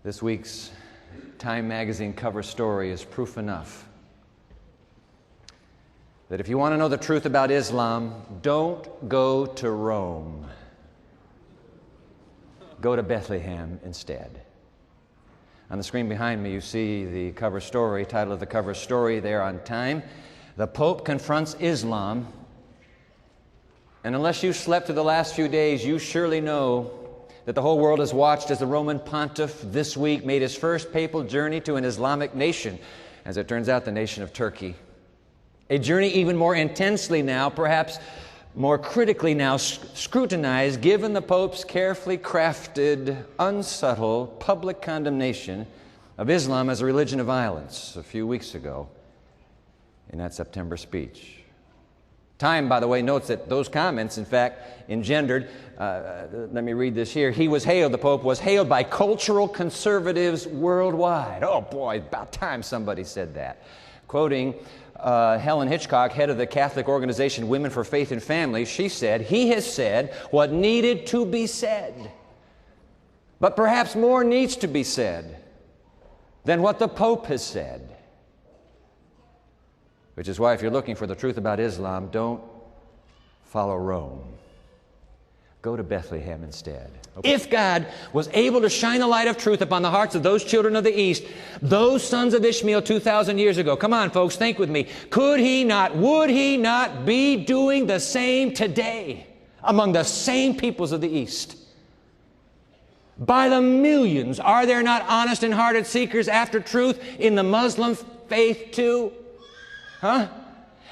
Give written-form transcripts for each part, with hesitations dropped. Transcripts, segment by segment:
This week's Time magazine cover story is proof enough that if you want to know the truth about Islam, don't go to Rome. Go to Bethlehem instead. On the screen behind me, you see the cover story, title of the cover story there on Time. The Pope confronts Islam. And unless you slept through the last few days, you surely know that the whole world has watched as the Roman Pontiff this week made his first papal journey to an Islamic nation, as it turns out, the nation of Turkey. A journey even more intensely now, perhaps more critically now scrutinized, given the Pope's carefully crafted, unsubtle public condemnation of Islam as a religion of violence a few weeks ago in that September speech. Time, by the way, notes that those comments, in fact, engendered, let me read this here, the Pope was hailed by cultural conservatives worldwide. Oh boy, about time somebody said that. Quoting Helen Hitchcock, head of the Catholic organization Women for Faith and Family, she said, "He has said what needed to be said. But perhaps more needs to be said than what the Pope has said." Which is why if you're looking for the truth about Islam, don't follow Rome. Go to Bethlehem instead. Okay. If God was able to shine the light of truth upon the hearts of those children of the East, those sons of Ishmael 2,000 years ago, come on folks, think with me, would He not be doing the same today among the same peoples of the East? By the millions, are there not honest and hearted seekers after truth in the Muslim faith too? Huh?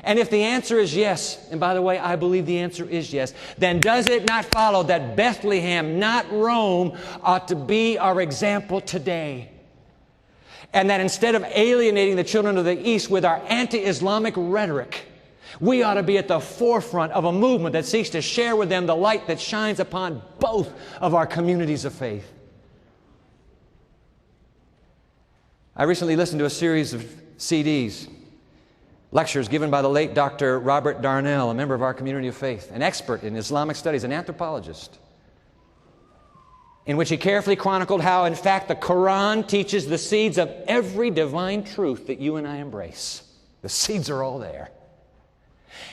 And if the answer is yes, and by the way, I believe the answer is yes, then does it not follow that Bethlehem, not Rome, ought to be our example today? And that instead of alienating the children of the East with our anti-Islamic rhetoric, we ought to be at the forefront of a movement that seeks to share with them the light that shines upon both of our communities of faith. I recently listened to a series of CDs, lectures given by the late Dr. Robert Darnell, a member of our community of faith, an expert in Islamic studies, an anthropologist, in which he carefully chronicled how, in fact, the Koran teaches the seeds of every divine truth that you and I embrace. The seeds are all there.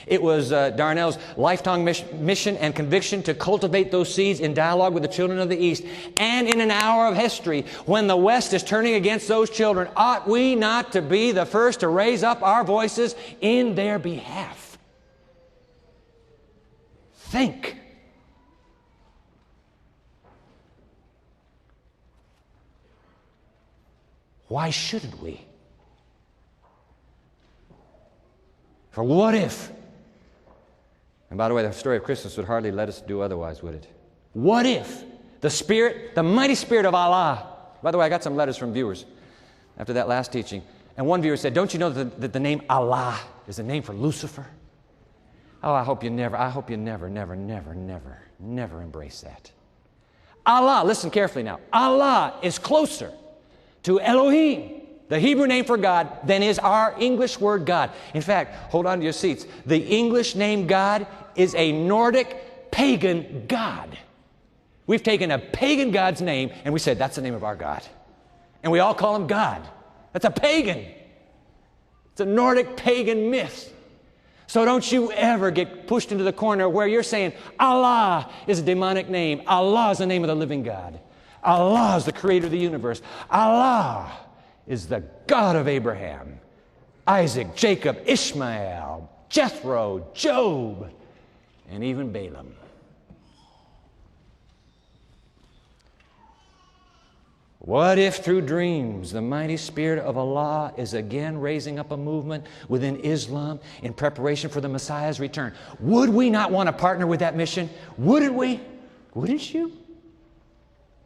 It was Darnell's lifetime mission and conviction to cultivate those seeds in dialogue with the children of the East. And in an hour of history, when the West is turning against those children, ought we not to be the first to raise up our voices in their behalf? Think. Why shouldn't we? For what if? And by the way, the story of Christmas would hardly let us do otherwise, would it? What if the Spirit, the mighty Spirit of Allah, by the way, I got some letters from viewers after that last teaching, and one viewer said, "Don't you know that the name Allah is a name for Lucifer?" Oh, I hope you never embrace that. Allah, listen carefully now, Allah is closer to Elohim, the Hebrew name for God, than is our English word God. In fact, hold on to your seats. The English name God is a Nordic pagan god. We've taken a pagan god's name and we said, that's the name of our God. And we all call him God. That's a pagan. It's a Nordic pagan myth. So don't you ever get pushed into the corner where you're saying, Allah is a demonic name. Allah is the name of the living God. Allah is the creator of the universe. Allah is the God of Abraham, Isaac, Jacob, Ishmael, Jethro, Job, and even Balaam. What if through dreams the mighty Spirit of Allah is again raising up a movement within Islam in preparation for the Messiah's return? Would we not want to partner with that mission? Wouldn't we? Wouldn't you?